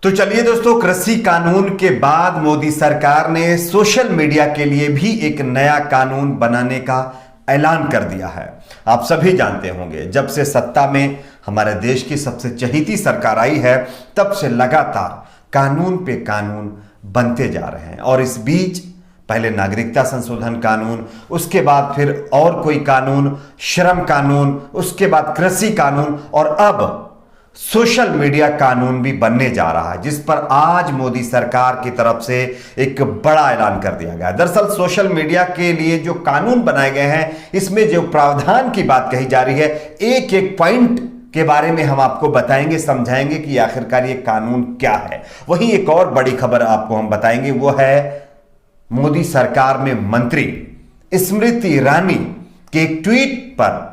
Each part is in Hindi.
तो चलिए दोस्तों, कृषि कानून के बाद मोदी सरकार ने सोशल मीडिया के लिए भी एक नया कानून बनाने का ऐलान कर दिया है। आप सभी जानते होंगे, जब से सत्ता में हमारे देश की सबसे चहेती सरकार आई है, तब से लगातार कानून पे कानून बनते जा रहे हैं। और इस बीच पहले नागरिकता संशोधन कानून, उसके बाद फिर और कोई कानून, श्रम कानून, उसके बाद कृषि कानून और अब सोशल मीडिया कानून भी बनने जा रहा है, जिस पर आज मोदी सरकार की तरफ से एक बड़ा ऐलान कर दिया गया है। दरअसल सोशल मीडिया के लिए जो कानून बनाए गए हैं, इसमें जो प्रावधान की बात कही जा रही है, एक एक पॉइंट के बारे में हम आपको बताएंगे, समझाएंगे कि आखिरकार ये कानून क्या है। वहीं एक और बड़ी खबर आपको हम बताएंगे, वो है मोदी सरकार में मंत्री स्मृति ईरानी के एक ट्वीट पर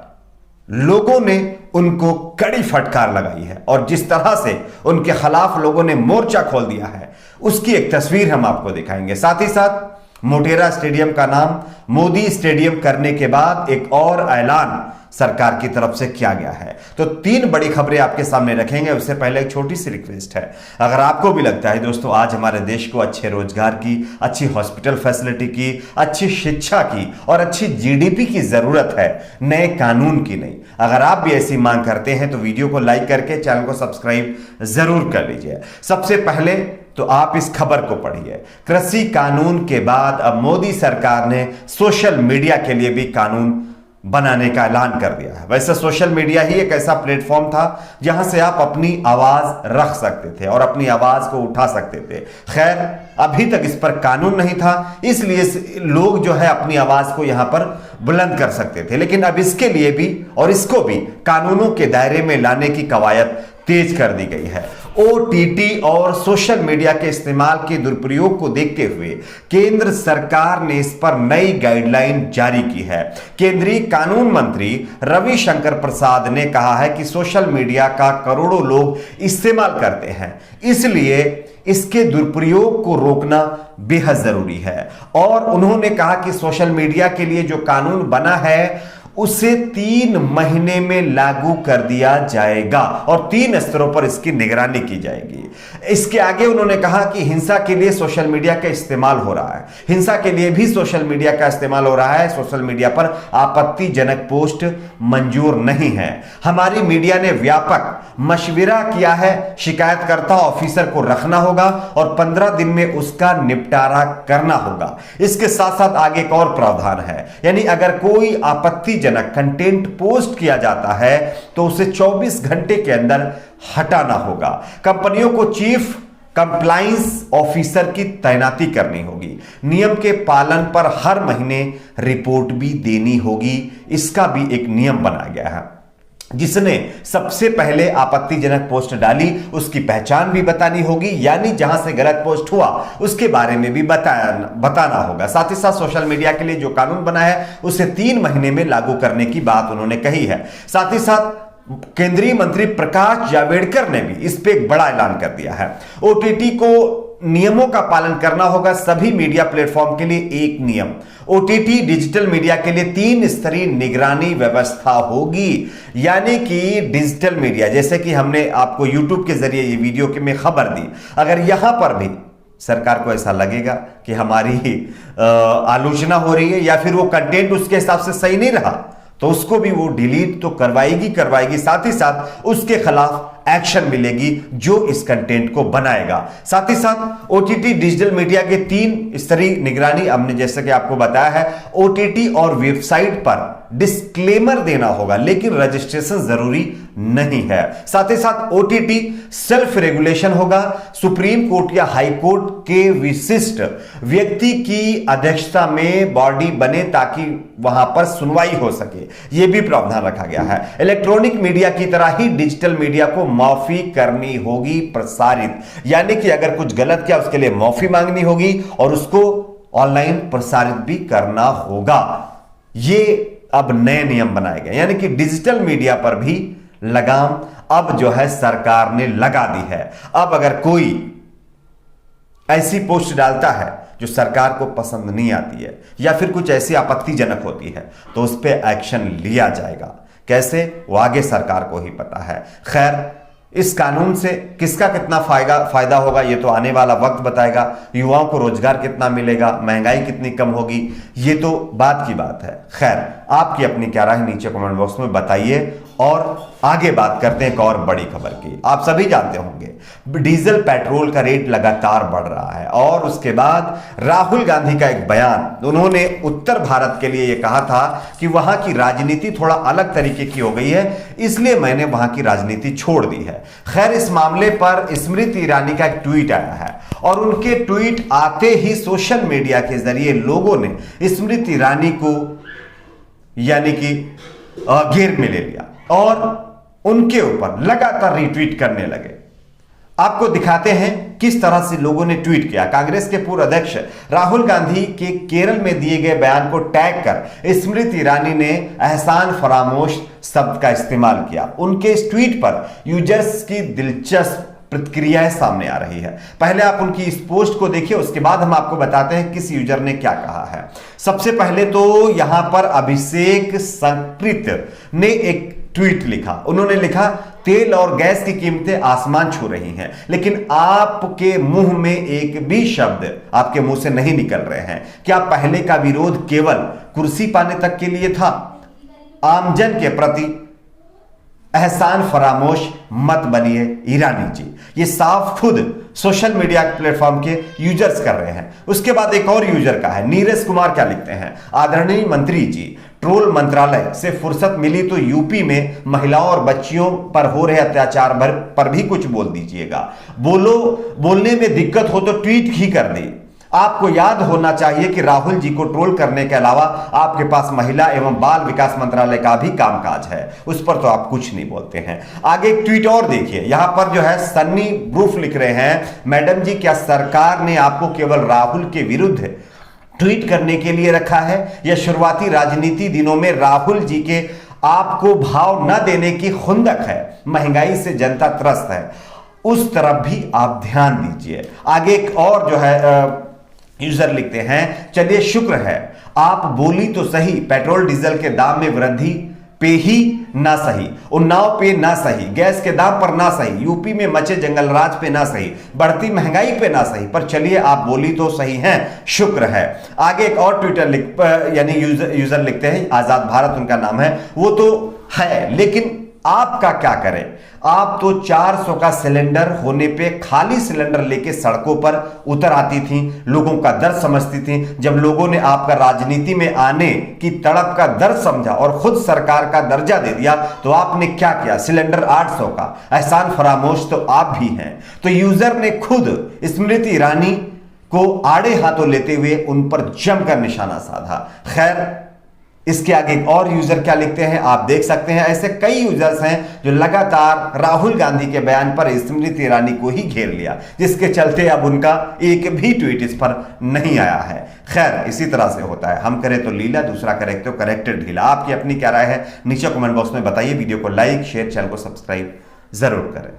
लोगों ने उनको कड़ी फटकार लगाई है और जिस तरह से उनके खिलाफ लोगों ने मोर्चा खोल दिया है, उसकी एक तस्वीर हम आपको दिखाएंगे। साथ ही साथ मोटेरा स्टेडियम का नाम मोदी स्टेडियम करने के बाद एक और ऐलान सरकार की तरफ से किया गया है। तो तीन बड़ी खबरें आपके सामने रखेंगे। उससे पहले एक छोटी सी रिक्वेस्ट है, अगर आपको भी लगता है दोस्तों आज हमारे देश को अच्छे रोजगार की, अच्छी हॉस्पिटल फैसिलिटी की, अच्छी शिक्षा की और अच्छी जीडीपी की जरूरत है, नए कानून की नहीं, अगर आप भी ऐसी मांग करते हैं तो वीडियो को लाइक करके चैनल को सब्सक्राइब जरूर कर लीजिए। सबसे पहले तो आप इस खबर को पढ़िए। कृषि कानून के बाद अब मोदी सरकार ने सोशल मीडिया के लिए भी कानून बनाने का ऐलान कर दिया है। वैसे सोशल मीडिया ही एक ऐसा प्लेटफॉर्म था जहां से आप अपनी आवाज रख सकते थे और अपनी आवाज को उठा सकते थे। खैर, अभी तक इस पर कानून नहीं था, इसलिए लोग जो है अपनी आवाज को यहां पर बुलंद कर सकते थे, लेकिन अब इसके लिए भी और इसको भी कानूनों के दायरे में लाने की कवायद तेज कर दी गई है। ओटीटी और सोशल मीडिया के इस्तेमाल के दुरुपयोग को देखते हुए केंद्र सरकार ने इस पर नई गाइडलाइन जारी की है। केंद्रीय कानून मंत्री रविशंकर प्रसाद ने कहा है कि सोशल मीडिया का करोड़ों लोग इस्तेमाल करते हैं, इसलिए इसके दुरुपयोग को रोकना बेहद जरूरी है। और उन्होंने कहा कि सोशल मीडिया के लिए जो कानून बना है उसे 3 महीने में लागू कर दिया जाएगा और 3 स्तरों पर इसकी निगरानी की जाएगी। इसके आगे उन्होंने कहा कि हिंसा के लिए सोशल मीडिया का इस्तेमाल हो रहा है, हिंसा के लिए भी सोशल मीडिया का इस्तेमाल हो रहा है। सोशल मीडिया पर आपत्तिजनक पोस्ट मंजूर नहीं है। हमारी मीडिया ने व्यापक मशविरा किया है, शिकायतकर्ता ऑफिसर को रखना होगा और 15 दिन में उसका निपटारा करना होगा। इसके साथ साथ आगे एक और प्रावधान है, यानी अगर कोई आपत्तिजनक कंटेंट पोस्ट किया जाता है तो उसे 24 घंटे के अंदर हटाना होगा। कंपनियों को चीफ कंप्लायंस ऑफिसर की तैनाती करनी होगी। नियम के पालन पर हर महीने रिपोर्ट भी देनी होगी। इसका भी एक नियम बनाया गया है। जिसने सबसे पहले आपत्तिजनक पोस्ट डाली उसकी पहचान भी बतानी होगी, यानी जहां से गलत पोस्ट हुआ उसके बारे में भी बताना होगा। साथ ही साथ सोशल मीडिया के लिए जो कानून बना है उसे 3 महीने में लागू करने की बात उन्होंने कही है। साथ ही साथ केंद्रीय मंत्री प्रकाश जावड़ेकर ने भी इस पे एक बड़ा ऐलान कर दिया है। ओटीटी को नियमों का पालन करना होगा। सभी मीडिया प्लेटफॉर्म के लिए एक नियम। ओटीटी डिजिटल मीडिया के लिए 3 स्तरीय निगरानी व्यवस्था होगी, यानी कि डिजिटल मीडिया, जैसे कि हमने आपको यूट्यूब के जरिए ये वीडियो के में खबर दी, अगर यहां पर भी सरकार को ऐसा लगेगा कि हमारी आलोचना हो रही है या फिर वो कंटेंट उसके हिसाब से सही नहीं रहा, तो उसको भी वो डिलीट तो करवाएगी। साथ ही साथ उसके खिलाफ एक्शन मिलेगी जो इस कंटेंट को बनाएगा। साथ ही साथ ओटीटी डिजिटल मीडिया के 3 स्तरीय निगरानी हमने जैसे कि आपको बताया है। ओटीटी और वेबसाइट पर डिस्क्लेमर देना होगा, लेकिन रजिस्ट्रेशन जरूरी नहीं है। साथ ही साथ ओटीटी सेल्फ रेगुलेशन होगा। सुप्रीम कोर्ट या हाई कोर्ट के विशिष्ट व्यक्ति की अध्यक्षता में बॉडी बने ताकि वहां पर सुनवाई हो सके, यह भी प्रावधान रखा गया है। इलेक्ट्रॉनिक मीडिया की तरह ही डिजिटल मीडिया को माफी करनी होगी प्रसारित, यानी कि अगर कुछ गलत किया उसके लिए माफी मांगनी होगी और उसको ऑनलाइन प्रसारित भी करना होगा। ये अब नए नियम बनाए गए, यानी कि डिजिटल मीडिया पर भी लगाम अब जो है सरकार ने लगा दी है। अब अगर कोई ऐसी पोस्ट डालता है जो सरकार को पसंद नहीं आती है या फिर कुछ ऐसी आपत्तिजनक होती है तो उस पर एक्शन लिया जाएगा। कैसे, वो आगे सरकार को ही पता है। खैर, इस कानून से किसका कितना फायदा होगा ये तो आने वाला वक्त बताएगा। युवाओं को रोजगार कितना मिलेगा, महंगाई कितनी कम होगी, ये तो बात की बात है। खैर, आपकी अपनी क्या राय नीचे कमेंट बॉक्स में बताइए। और आगे बात करते हैं एक और बड़ी खबर की। आप सभी जानते होंगे डीजल पेट्रोल का रेट लगातार बढ़ रहा है और उसके बाद राहुल गांधी का एक बयान, उन्होंने उत्तर भारत के लिए यह कहा था कि वहां की राजनीति थोड़ा अलग तरीके की हो गई है, इसलिए मैंने वहां की राजनीति छोड़ दी है। खैर, इस मामले पर स्मृति ईरानी का एक ट्वीट आया है और उनके ट्वीट आते ही सोशल मीडिया के जरिए लोगों ने स्मृति ईरानी को यानी कि घेर में ले लिया और उनके ऊपर लगातार रिट्वीट करने लगे। आपको दिखाते हैं किस तरह से लोगों ने ट्वीट किया। कांग्रेस के पूर्व अध्यक्ष राहुल गांधी के केरल में दिए गए बयान को टैग कर स्मृति ईरानी ने एहसान फरामोश शब्द का इस्तेमाल किया। उनके इस ट्वीट पर यूजर्स की दिलचस्प प्रतिक्रियाएं सामने आ रही है। पहले आप उनकी इस पोस्ट को देखिए, उसके बाद हम आपको बताते हैं किस यूजर ने क्या कहा है। सबसे पहले तो यहां पर अभिषेक संकृत ने एक ट्वीट लिखा। उन्होंने लिखा, तेल और गैस की कीमतें आसमान छू रही हैं, लेकिन आपके मुंह में एक भी शब्द आपके मुंह से नहीं निकल रहे हैं। क्या पहले का विरोध केवल कुर्सी पाने तक के लिए था? आमजन के प्रति एहसान फरामोश मत बनिए ईरानी जी। ये साफ खुद सोशल मीडिया प्लेटफॉर्म के यूजर्स कर रहे हैं। उसके बाद एक और यूजर का है, नीरज कुमार क्या लिखते हैं, आदरणीय मंत्री जी, ट्रोल मंत्रालय से फुर्सत मिली तो यूपी में महिलाओं और बच्चियों पर हो रहे अत्याचार पर भी कुछ बोल दीजिएगा। बोलने में दिक्कत हो तो ट्वीट ही कर दी। आपको याद होना चाहिए कि राहुल जी को ट्रोल करने के अलावा आपके पास महिला एवं बाल विकास मंत्रालय का भी कामकाज है, उस पर तो आप कुछ नहीं बोलते हैं। आगे एक ट्वीट और देखिए, यहां पर जो है सन्नी ब्रूफ लिख रहे हैं, मैडम जी क्या सरकार ने आपको केवल राहुल के विरुद्ध ट्वीट करने के लिए रखा है या शुरुआती राजनीति दिनों में राहुल जी के आपको भाव न देने की खुंदक है? महंगाई से जनता त्रस्त है, उस तरफ भी आप ध्यान दीजिए। आगे एक और जो है यूजर लिखते हैं, चलिए शुक्र है आप बोली तो सही, पेट्रोल डीजल के दाम में वृद्धि पे ही ना सही, उन्नाव पे ना सही, गैस के दाम पर ना सही, यूपी में मचे जंगलराज पे ना सही, बढ़ती महंगाई पे ना सही, पर चलिए आप बोली तो सही हैं, शुक्र है। आगे एक और ट्विटर यानी यूजर लिखते हैं, आजाद भारत उनका नाम है, वो तो है लेकिन आपका क्या करें? आप तो 400 का सिलेंडर होने पे खाली सिलेंडर लेके सड़कों पर उतर आती थी, लोगों का दर्द समझती थी। जब लोगों ने आपका राजनीति में आने की तड़प का दर्द समझा और खुद सरकार का दर्जा दे दिया तो आपने क्या किया? सिलेंडर 800 का। एहसान फरामोश तो आप भी हैं। तो यूजर ने खुद स्मृति ईरानी को आड़े हाथों लेते हुए उन पर जमकर निशाना साधा। खैर, इसके आगे एक और यूजर क्या लिखते हैं आप देख सकते हैं। ऐसे कई यूजर्स हैं जो लगातार राहुल गांधी के बयान पर स्मृति ईरानी को ही घेर लिया, जिसके चलते अब उनका एक भी ट्वीट इस पर नहीं आया है। खैर, इसी तरह से होता है, हम करें तो लीला, दूसरा करें तो करेक्टेड ढीला। आपकी अपनी क्या राय है नीचे कमेंट बॉक्स में बताइए। वीडियो को लाइक शेयर, चैनल को सब्सक्राइब जरूर करें।